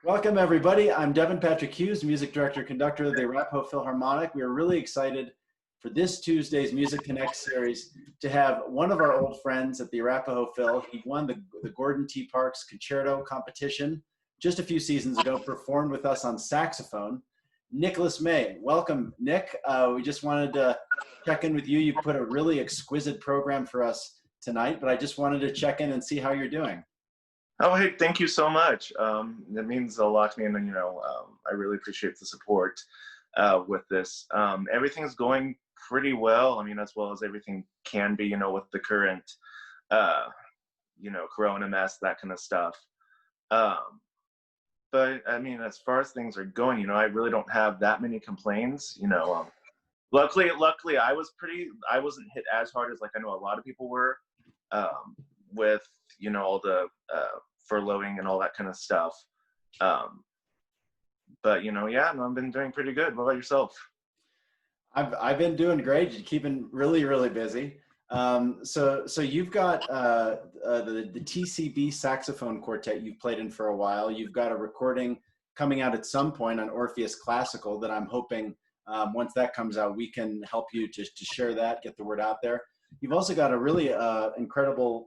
Welcome, everybody. I'm Devin Patrick Hughes, Music Director, Conductor of the Arapahoe Philharmonic. We are really excited for this Tuesday's MusicConnects Series to have one of our old friends at the Arapahoe Phil. He won the Gordon T. Parks Concerto competition just a few seasons ago, performed with us on saxophone. Nicholas May. Welcome, Nick. We just wanted to check in with you. You put a really exquisite program for us tonight, but I just wanted to check in and see how you're doing. Oh, hey, thank you so much. It means a lot to me, and I really appreciate the support with this. Everything's going pretty well. I mean, as well as everything can be, with the current, Corona mess, that kind of stuff. But I mean, as far as things are going, I really don't have that many complaints. Luckily, I wasn't hit as hard as I know a lot of people were, with all the furloughing and all that kind of stuff. But yeah, no, I've been doing pretty good. What about yourself? I've been doing great. You're keeping really busy. So you've got the TCB saxophone quartet you've played in for a while. You've got a recording coming out at some point on Orpheus Classical that I'm hoping once that comes out, we can help you to share that, get the word out there. You've also got a really incredible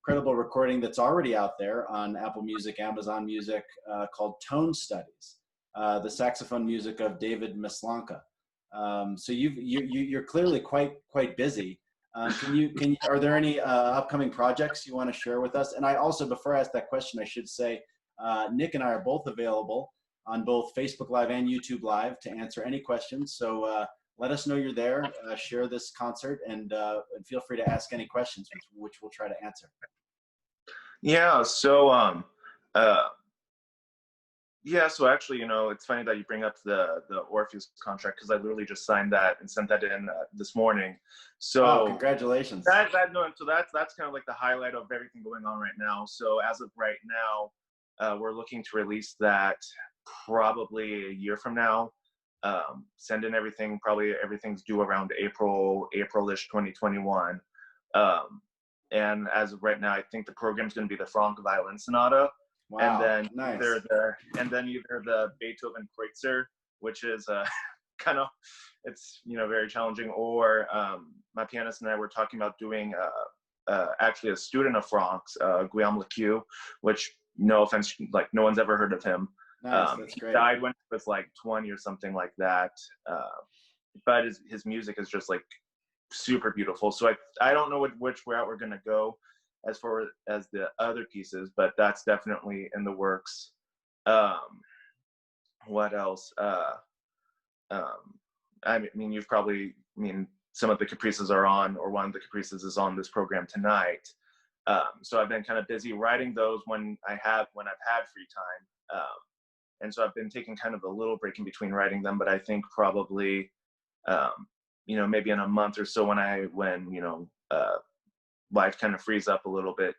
recording that's already out there on Apple Music, Amazon Music, called Tone Studies, the saxophone music of David Maslanka. So you're clearly quite busy. Are there any upcoming projects you want to share with us? And I also, before I ask that question, I should say Nick and I are both available on both Facebook Live and YouTube Live to answer any questions. So let us know you're there, share this concert, and feel free to ask any questions, which we'll try to answer. Yeah, so so actually, it's funny that you bring up the Orpheus contract, because I literally just signed that and sent that in this morning. So congratulations. So that's kind of like the highlight of everything going on right now. So as of right now, we're looking to release that probably a year from now. Send in everything. Probably everything's due around April-ish 2021. And as of right now, I think the program's going to be the Franck Violin Sonata. Wow, and then nice. either the Beethoven Kreutzer, which is kind of, it's very challenging, or my pianist and I were talking about doing actually a student of Franck's, Guillaume Lequeux, which, no offense, no one's ever heard of him. Nice, that's great. He died when he was 20 or something like that. But his music is just super beautiful. So I don't know which route we're gonna go as far as the other pieces, but that's definitely in the works. What else? I mean, you've probably, some of the Caprices are on, or one of the Caprices is on this program tonight. So I've been kind of busy writing those when I've had free time. And so I've been taking kind of a little break in between writing them, but I think probably, maybe in a month or so when life kind of frees up a little bit,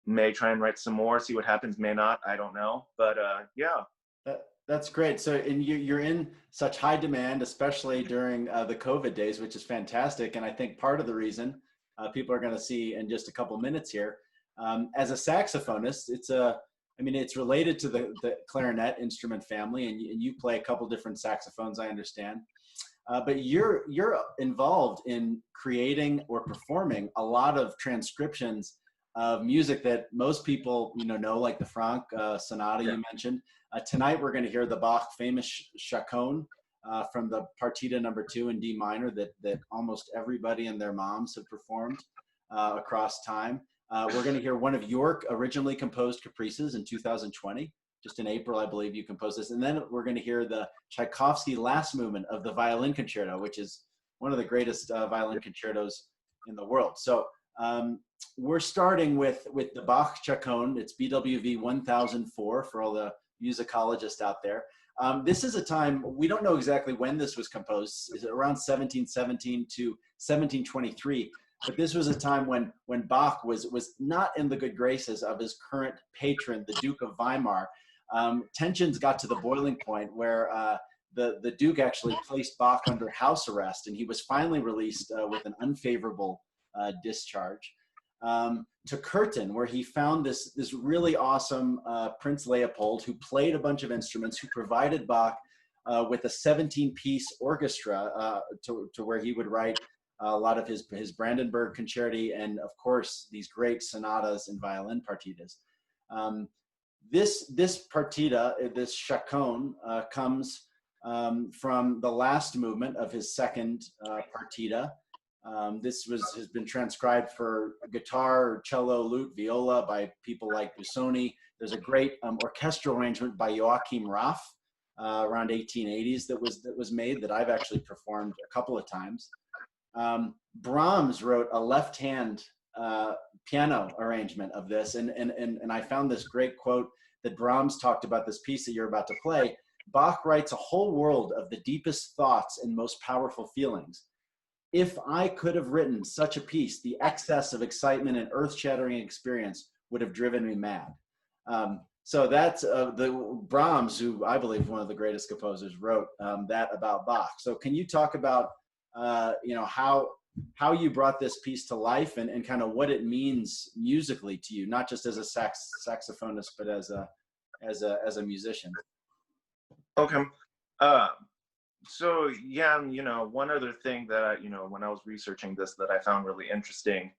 may try and write some more, see what happens, may not, I don't know. But yeah. That's great. So, and you're in such high demand, especially during the COVID days, which is fantastic. And I think part of the reason people are going to see in just a couple minutes here, as a saxophonist, it's related to the clarinet instrument family, and you play a couple different saxophones, I understand. But you're involved in creating or performing a lot of transcriptions of music that most people know, like the Franck Sonata you mentioned. Tonight we're going to hear the Bach famous Chaconne from the Partita No. 2 in D minor that almost everybody and their moms have performed across time. We're going to hear one of your originally composed Caprices in 2020. Just in April, I believe you composed this. And then we're going to hear the Tchaikovsky last movement of the Violin Concerto, which is one of the greatest violin concertos in the world. So we're starting with the Bach Chaconne. It's BWV 1004 for all the musicologists out there. This is a time, we don't know exactly when this was composed. Is it around 1717 to 1723? But this was a time when Bach was not in the good graces of his current patron, the Duke of Weimar. Tensions got to the boiling point where the Duke actually placed Bach under house arrest, and he was finally released with an unfavorable discharge. to Curtin, where he found this really awesome Prince Leopold who played a bunch of instruments, who provided Bach with a 17-piece orchestra to where he would write a lot of his Brandenburg Concerti, and of course these great sonatas and violin partitas. This partita, this chaconne, comes from the last movement of his second partita. This has been transcribed for guitar, cello, lute, viola by people like Busoni. There's a great orchestral arrangement by Joachim Raff around 1880s that was made, that I've actually performed a couple of times. Brahms wrote a left-hand piano arrangement of this, and I found this great quote that Brahms talked about this piece that you're about to play. Bach writes a whole world of the deepest thoughts and most powerful feelings. If I could have written such a piece, the excess of excitement and earth-shattering experience would have driven me mad. So that's the Brahms, who I believe one of the greatest composers, wrote that about Bach. So can you talk about how you brought this piece to life, and kind of what it means musically to you, not just as a saxophonist, but as a musician? Okay. So yeah, one other thing that when I was researching this that I found really interesting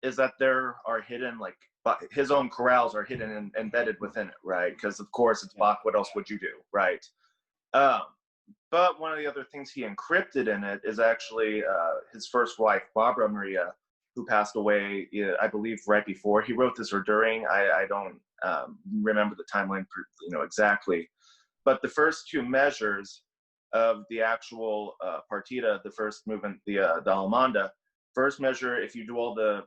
is that there are hidden, like, his own chorales are hidden and embedded within it, right? Because of course it's Bach. What else would you do, right? But one of the other things he encrypted in it is actually his first wife, Barbara Maria, who passed away, I believe, right before he wrote this or during. I don't remember the timeline, exactly. But the first two measures of the actual partita, the first movement, the Allemande, first measure, if you do all the,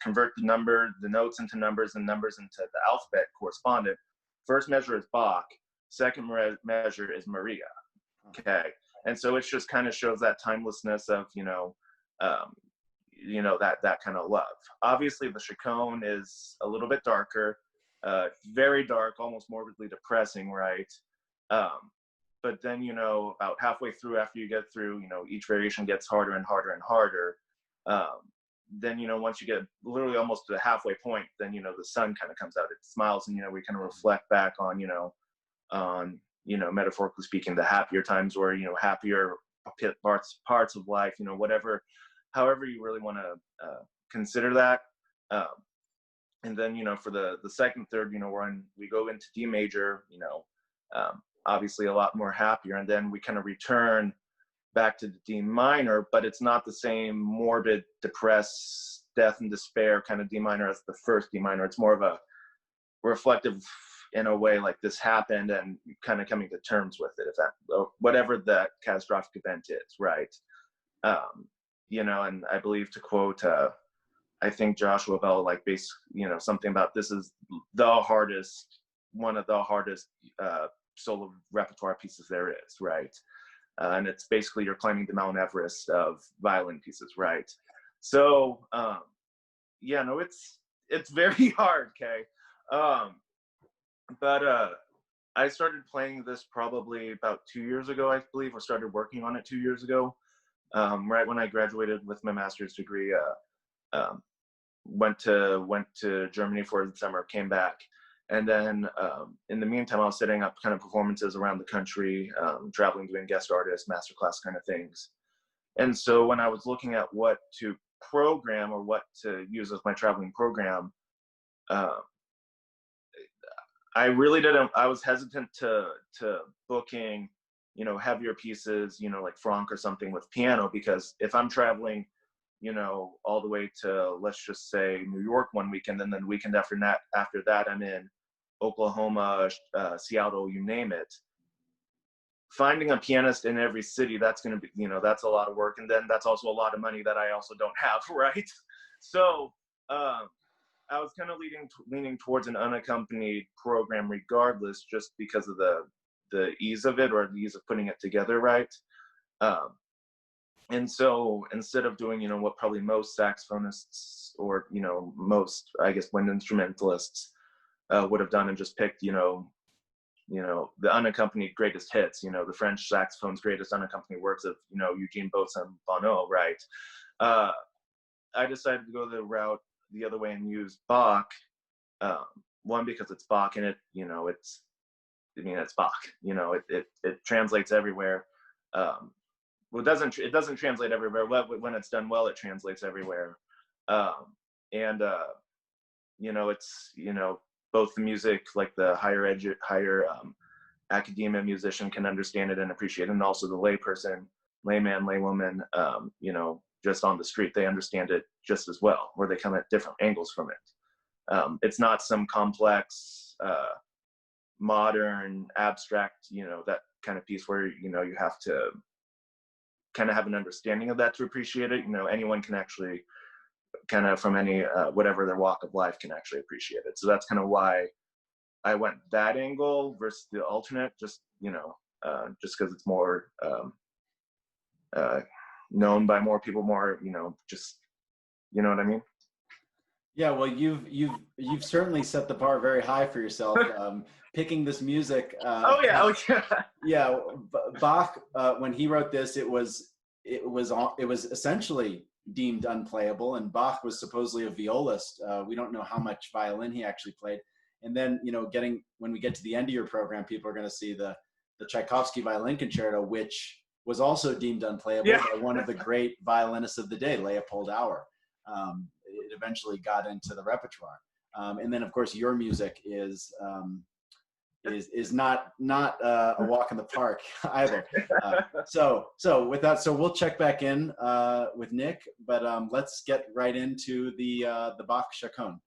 convert the notes into numbers and numbers into the alphabet correspondent, first measure is Bach, second measure is Maria. Okay. And so it just kind of shows that timelessness of, that kind of love. Obviously the chaconne is a little bit darker, very dark, almost morbidly depressing, right? But then, about halfway through, after you get through, each variation gets harder and harder and harder. Then, once you get literally almost to the halfway point, then, the sun kind of comes out, it smiles, and, we kind of reflect back on, metaphorically speaking, the happier times, or, happier parts of life, however you really want to consider that. And then, for the second third, we go into D major, obviously a lot more happier. And then we kind of return back to the D minor, but it's not the same morbid, depressed, death and despair kind of D minor as the first D minor. It's more of a reflective, in a way, like this happened, and kind of coming to terms with it, if that, whatever that catastrophic event is, right? And I believe, to quote, I think Joshua Bell, like, something about this is one of the hardest solo repertoire pieces there is, right? And it's basically you're climbing the Mount Everest of violin pieces, right? So, it's very hard, okay? But I started playing this probably about 2 years ago, I believe, or started working on it 2 years ago, right when I graduated with my master's degree. Went to Germany for the summer, came back, and then in the meantime I was setting up kind of performances around the country, traveling, doing guest artists, masterclass kind of things. And so when I was looking at what to program or what to use as my traveling program, I was hesitant to booking, heavier pieces, like Franck or something with piano, because if I'm traveling, all the way to, let's just say, New York one weekend, and then the weekend after that I'm in Oklahoma, Seattle, you name it. Finding a pianist in every city, that's going to be, that's a lot of work. And then that's also a lot of money that I also don't have, right? So I was kind of leaning towards an unaccompanied program regardless, just because of the ease of it, or the ease of putting it together, right? And so instead of doing, what probably most saxophonists or, most, I guess, wind instrumentalists would have done, and just picked, the unaccompanied greatest hits, the French saxophone's greatest unaccompanied works of, Eugene Boson Bonneau, right? I decided to go the route the other way and use Bach. One, because it's Bach, and it's Bach. It translates everywhere. Well, it doesn't translate everywhere. When it's done well, it translates everywhere. And it's both the music, like the higher academia musician can understand it and appreciate it, and also the layman, laywoman, just on the street, they understand it just as well, or they come at different angles from it. It's not some complex, modern, abstract, that kind of piece where, you have to kind of have an understanding of that to appreciate it. Anyone can actually kind of, from any, whatever their walk of life, can actually appreciate it. So that's kind of why I went that angle versus the alternate, just because it's more known by more people, more, just, you know what I mean? Yeah, well, you've certainly set the bar very high for yourself. Picking this music. Oh yeah. Yeah, Bach, when he wrote this, it was essentially deemed unplayable, and Bach was supposedly a violist. We don't know how much violin he actually played. And then, when we get to the end of your program, people are going to see the Tchaikovsky Violin Concerto, which was also deemed unplayable by one of the great violinists of the day, Leopold Auer. It eventually got into the repertoire. And then, of course, your music is not a walk in the park either. So with that, we'll check back in with Nick, but let's get right into the Bach Chaconne.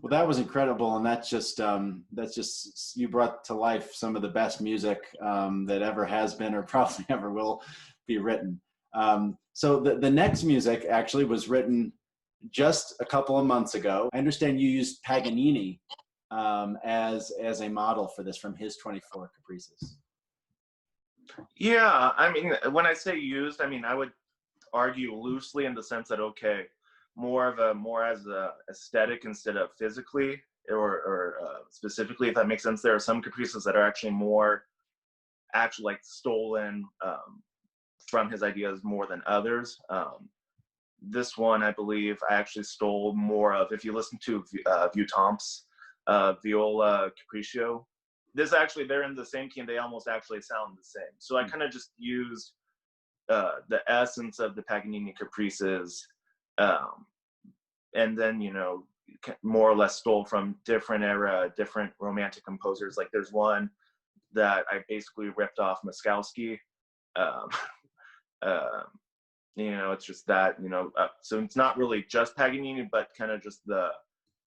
Well, that was incredible, and that's just you brought to life some of the best music that ever has been or probably ever will be written. So the next music actually was written just a couple of months ago. I understand you used Paganini as a model for this from his 24 Caprices. Yeah, I mean, when I say used, I mean I would argue loosely in the sense that okay, more as a aesthetic instead of physically or specifically, if that makes sense. There are some caprices that are actually more actually like stolen from his ideas more than others. This one, I believe, I actually stole more of. If you listen to Vieuxtemps' Viola Capriccio, this actually, they're in the same key and they almost actually sound the same. So I kind of just used the essence of the Paganini Caprices, and then, you know, more or less stole from different era, different romantic composers. Like there's one that I basically ripped off Tchaikovsky. Um, you know, it's just that, you know, so it's not really just Paganini, but kind of just the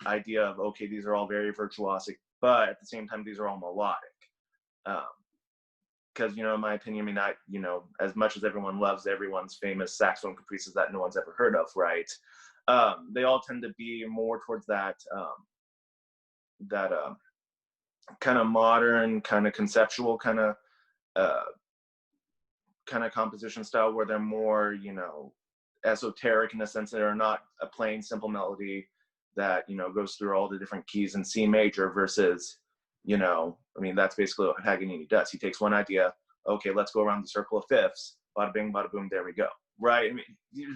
idea of, okay, these are all very virtuosic, but at the same time, these are all melodic. Because, you know, in my opinion, I mean, you know, as much as everyone loves everyone's famous saxophone caprices that no one's ever heard of, right? They all tend to be more towards that, kind of modern, kind of conceptual, kind of composition style where they're more, you know, esoteric in the sense that they're not a plain simple melody that, you know, goes through all the different keys in C major versus, you know, I mean, that's basically what Paganini does. He takes one idea, okay, let's go around the circle of fifths, bada bing, bada boom, there we go, right? I mean,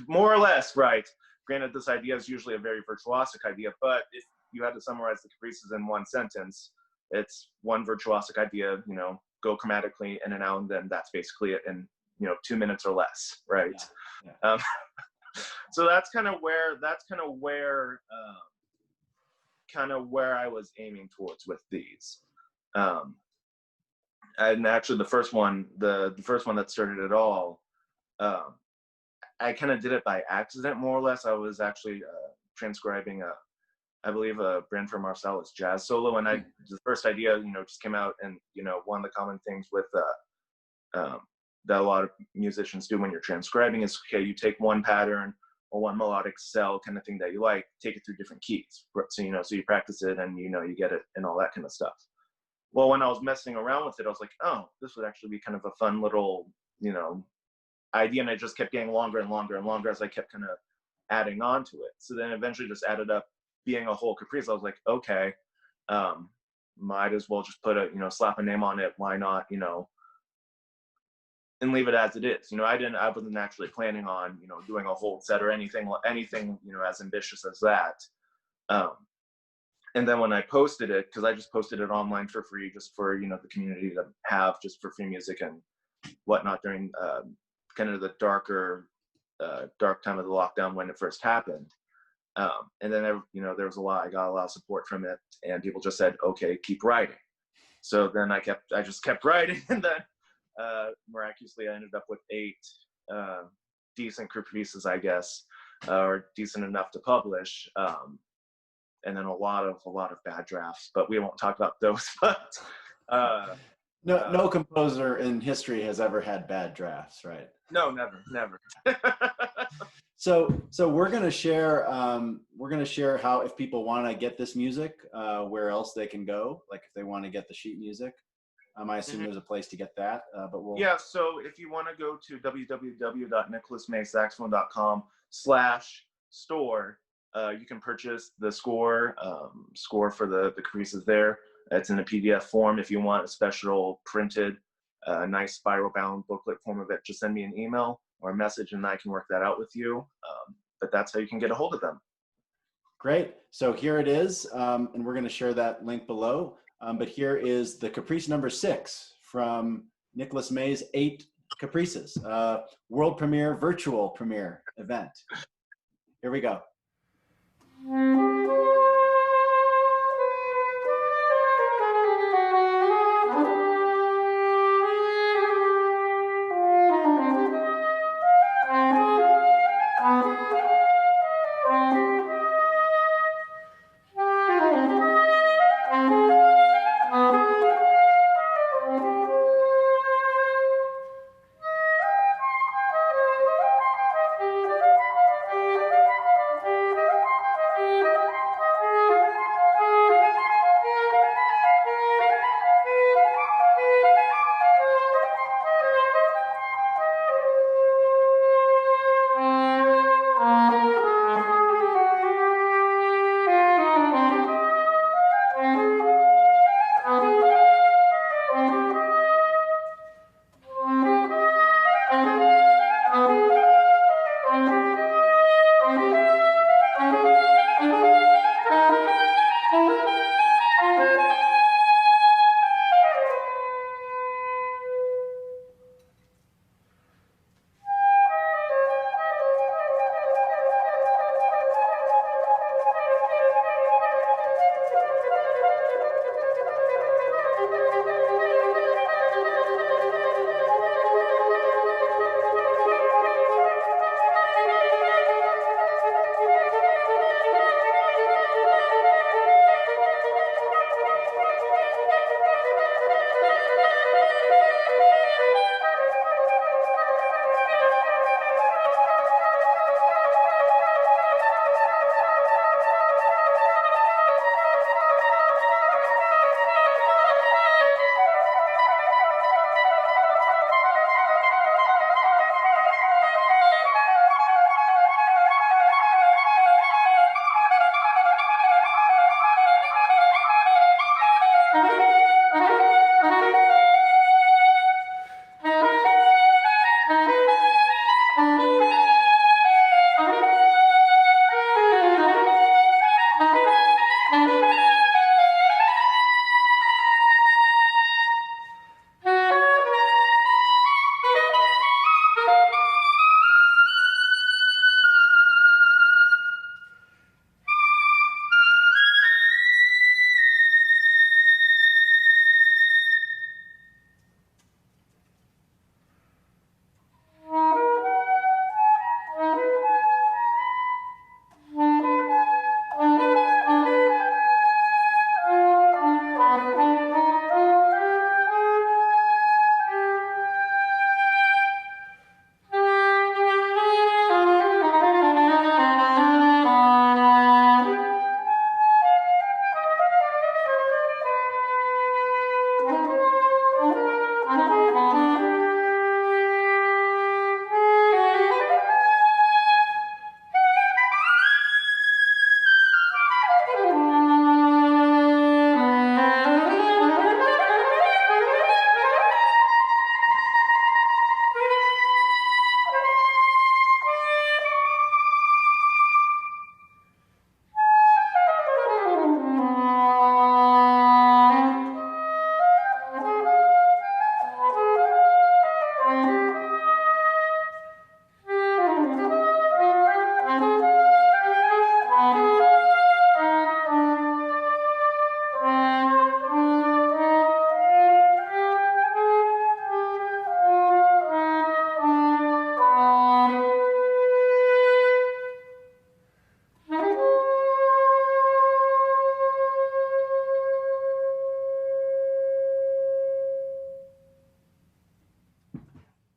more or less, right? Granted, this idea is usually a very virtuosic idea, but if you had to summarize the caprices in one sentence, it's one virtuosic idea, you know, go chromatically in and out, and then that's basically it in, you know, 2 minutes or less, right? Yeah. Yeah. So that's kind of where I was aiming towards with these. And actually the first one that started it all, I kind of did it by accident, more or less. I was actually transcribing I believe a Branford Marsalis jazz solo, and the first idea, just came out, and one of the common things with that a lot of musicians do when you're transcribing is, okay, you take one pattern or one melodic cell kind of thing that you like, take it through different keys, so so you practice it and you get it and all that kind of stuff. Well, when I was messing around with it, I was like, oh, this would actually be kind of a fun little idea, and it just kept getting longer and longer and longer as I kept kind of adding on to it. So then eventually just added up being a whole caprice. I was like, okay, might as well just put slap a name on it. Why not, and leave it as it is. I wasn't actually planning on, doing a whole set or anything, as ambitious as that. And then when I posted it, because I just posted it online for free, just for, the community to have just for free music and whatnot during kind of the dark time of the lockdown when it first happened. And then, there was I got a lot of support from it, and people just said, okay, keep writing. So then I just kept writing, and then miraculously I ended up with 8 decent caprices, I guess, or decent enough to publish. And then a lot of bad drafts, but we won't talk about those. But no composer in history has ever had bad drafts, right? No, never. So we're gonna share how, if people want to get this music, where else they can go, like if they want to get the sheet music. I assume there's a place to get that, but we'll. Yeah, so if you want to go to www.nicholasmaysaxophone.com/store, you can purchase the score for the caprices there. It's in a PDF form. If you want a special printed, nice spiral bound booklet form of it, just send me an email or a message, and I can work that out with you. But that's how you can get a hold of them. Great. So here it is, and we're going to share that link below. But here is the Caprice number 6 from Nicholas May's 8 Caprices, world premiere, virtual premiere event. Here we go.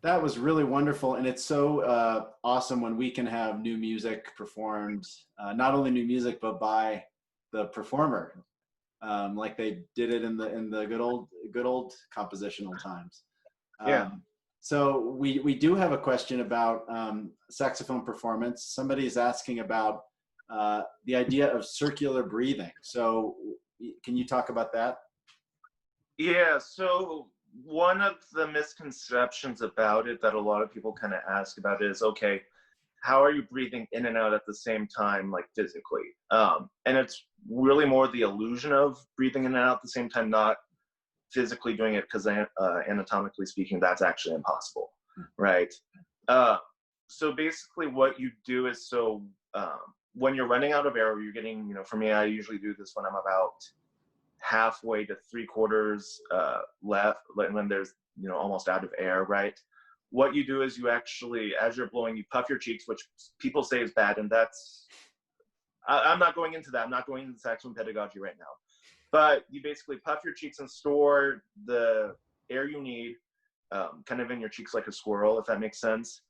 That was really wonderful, and it's so awesome when we can have new music performed, not only new music but by the performer, like they did it in the good old compositional times. Yeah. So we do have a question about saxophone performance. Somebody is asking about the idea of circular breathing. So can you talk about that? Yeah, so one of the misconceptions about it that a lot of people kind of ask about is, okay, how are you breathing in and out at the same time, like physically? And it's really more the illusion of breathing in and out at the same time, not physically doing it, because anatomically speaking, that's actually impossible, right? So basically what you do is, when you're running out of air, or you're getting, for me, I usually do this when I'm about halfway to 3/4 left, when there's, almost out of air, right? What you do is you actually, as you're blowing, you puff your cheeks, which people say is bad, and I'm not going into that. I'm not going into saxophone pedagogy right now. But you basically puff your cheeks and store the air you need kind of in your cheeks like a squirrel, if that makes sense.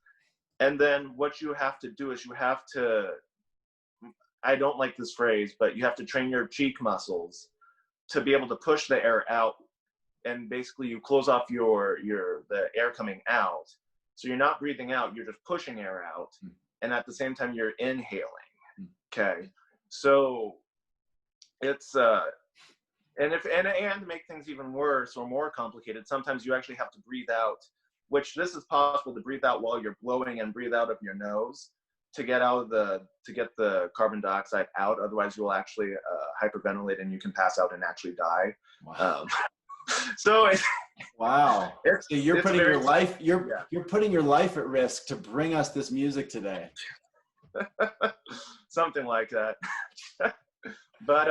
And then what you have to do is you have to, I don't like this phrase, but you have to train your cheek muscles to be able to push the air out. And basically you close off the air coming out. So you're not breathing out, you're just pushing air out. And at the same time, you're inhaling. Okay. So it's, and to make things even worse or more complicated, sometimes you actually have to breathe out, which this is possible to breathe out while you're blowing and breathe out of your nose to get the carbon dioxide out. Otherwise, you will actually hyperventilate and you can pass out and actually die. Wow. So wow. So you're putting your life yeah. you're putting your life at risk to bring us this music today. Something like that. But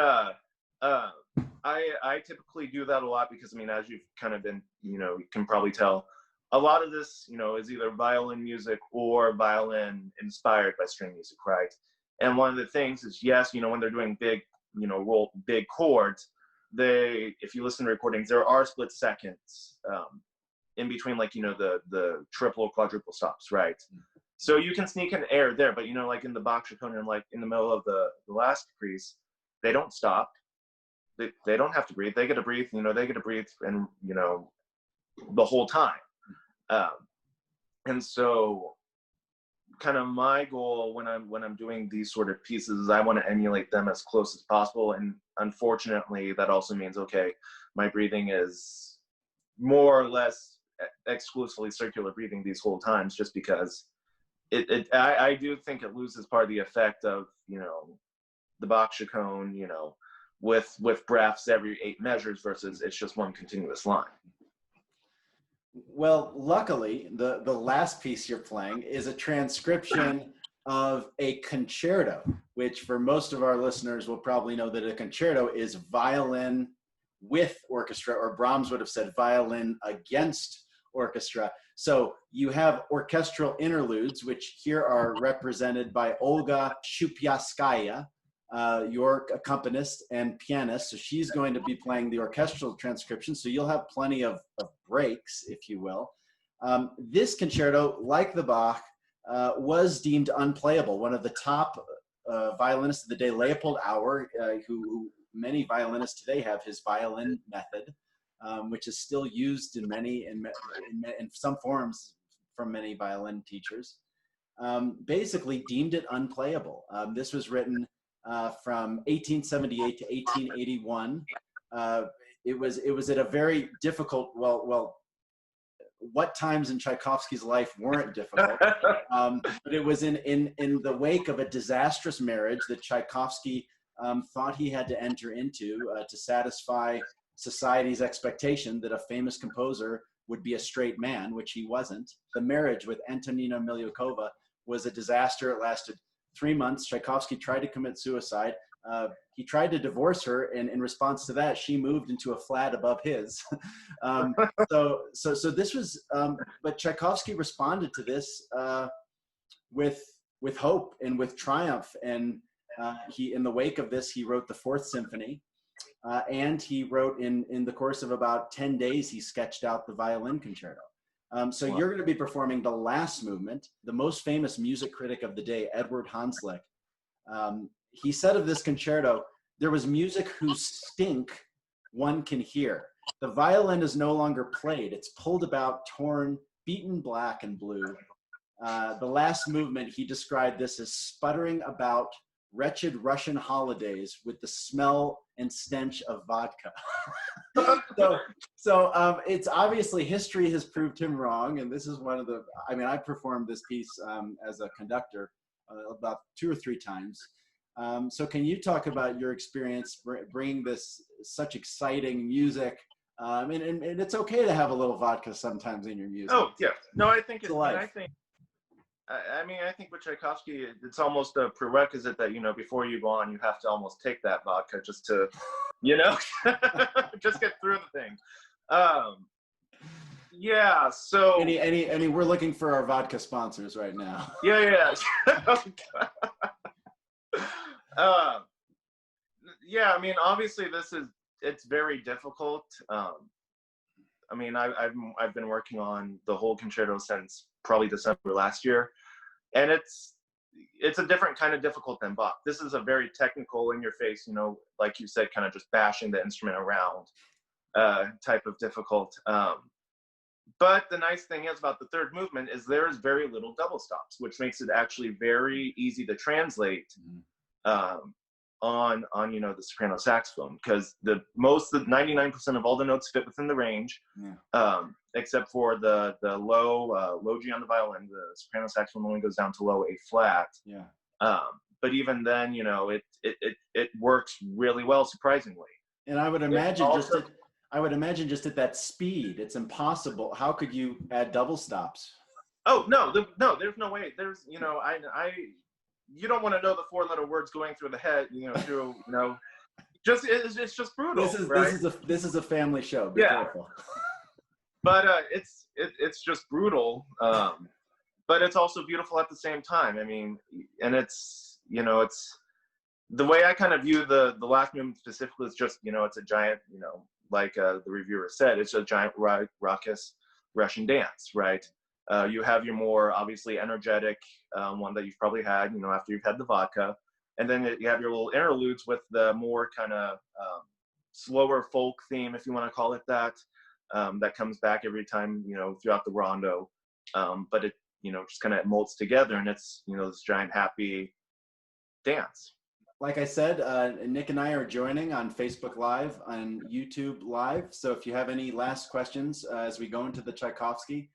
I typically do that a lot because, I mean, as you've kind of been, you can probably tell, a lot of this, is either violin music or violin inspired by string music, right? And one of the things is, yes, when they're doing big, big chords, if you listen to recordings, there are split seconds in between, like, the triple, quadruple stops, right? So you can sneak in air there, but, like in the Bach CHACONNE, and like in the middle of the last Caprice, they don't stop. They don't have to breathe. They get to breathe, they get to breathe, and, the whole time. And so kind of my goal when I'm doing these sort of pieces is I want to emulate them as close as possible. And unfortunately, that also means, okay, my breathing is more or less exclusively circular breathing these whole times, just because I do think it loses part of the effect of, the Bach CHACONNE, with breaths every 8 measures versus it's just one continuous line. Well, luckily, the last piece you're playing is a transcription of a concerto, which for most of our listeners will probably know that a concerto is violin with orchestra, or Brahms would have said violin against orchestra. So you have orchestral interludes, which here are represented by Olga Shupiaskaya, your accompanist and pianist. So she's going to be playing the orchestral transcription. So you'll have plenty of breaks, if you will. This concerto, like the Bach, was deemed unplayable. One of the top violinists of the day, Leopold Auer, who many violinists today have his violin method, which is still used in some forms from many violin teachers, basically deemed it unplayable. This was written from 1878 to 1881. It was at a very difficult, well, what times in Tchaikovsky's life weren't difficult, but it was in the wake of a disastrous marriage that Tchaikovsky thought he had to enter into to satisfy society's expectation that a famous composer would be a straight man, which he wasn't. The marriage with Antonina Miliukova was a disaster. It lasted 3 months. Tchaikovsky tried to commit suicide. He tried to divorce her, and in response to that, she moved into a flat above his. So this was, but Tchaikovsky responded to this with hope and with triumph. And he, in the wake of this, he wrote the 4th Symphony, and he wrote in the course of about 10 days, he sketched out the violin concerto. So Wow. you're going to be performing the last movement. The most famous music critic of the day, Edward Hanslick, he said of this concerto, there was music whose stink one can hear. The violin is no longer played. It's pulled about, torn, beaten black and blue. The last movement, he described this as sputtering about wretched Russian holidays with the smell and stench of vodka. So it's obviously history has proved him wrong. And this is one of the, I mean, I performed this piece as a conductor about 2 or 3 times. So can you talk about your experience bringing this such exciting music? And it's okay to have a little vodka sometimes in your music. Oh yeah, no, I think it's life. I mean, I think with Tchaikovsky, it's almost a prerequisite that, you know, before you go on, you have to almost take that vodka just to, you know, just get through the thing. Yeah. So any we're looking for our vodka sponsors right now. Yeah. Yeah. I mean, obviously, it's very difficult. I mean, I've been working on the whole concerto since probably December last year, and it's a different kind of difficult than Bach. This is a very technical, in your face, you know, like you said, kind of just bashing the instrument around type of difficult. But the nice thing is about the third movement is there's very little double stops, which makes it actually very easy to translate on you know, the soprano saxophone, because the 99% of all the notes fit within the range, except for the low G on the violin. The soprano saxophone only goes down to low A flat. But even then, you know, it works really well, surprisingly. And I would imagine just at that speed, it's impossible. How could you add double stops? Oh no, there's no way. There's, you know, you don't want to know the 4-letter words going through the head, you know, through, you know, it's just brutal. This is a family show. Be careful. But it's just brutal. But it's also beautiful at the same time. I mean, and it's, you know, it's the way I kind of view the last movement specifically is just, you know, it's a giant, you know, like the reviewer said, it's a giant raucous Russian dance, right? You have your more obviously energetic one that you've probably had, you know, after you've had the vodka. And then you have your little interludes with the more kind of slower folk theme, if you want to call it that, that comes back every time, you know, throughout the rondo. But it, you know, just kind of molds together, and it's, you know, this giant happy dance. Like I said, Nick and I are joining on Facebook Live, on YouTube Live. So if you have any last questions as we go into the Tchaikovsky,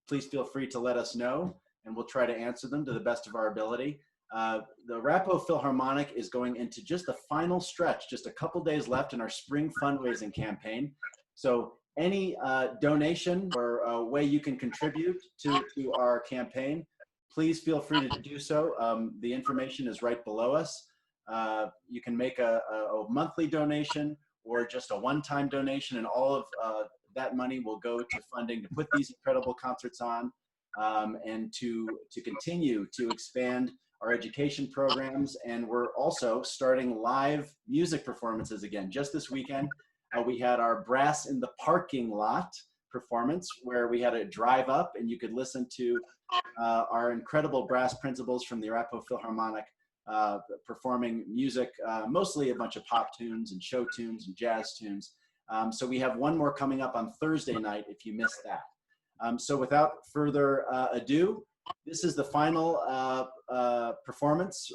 please feel free to let us know, and we'll try to answer them to the best of our ability. The Arapahoe Philharmonic is going into just the final stretch, just a couple days left in our spring fundraising campaign. So any donation or way you can contribute to our campaign, please feel free to do so. The information is right below us. You can make a monthly donation or just a one-time donation, and all of that money will go to funding to put these incredible concerts on, and to continue to expand our education programs. And we're also starting live music performances again. Just this weekend, we had our Brass in the Parking Lot performance, where we had a drive up and you could listen to our incredible brass principals from the Arapahoe Philharmonic performing music, mostly a bunch of pop tunes and show tunes and jazz tunes. So we have one more coming up on Thursday night if you missed that. So without further ado, this is the final performance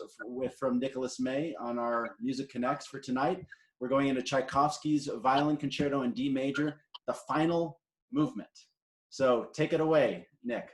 from Nicholas May on our MusicConnects for tonight. We're going into Tchaikovsky's Violin Concerto in D major, the final movement. So take it away, Nick.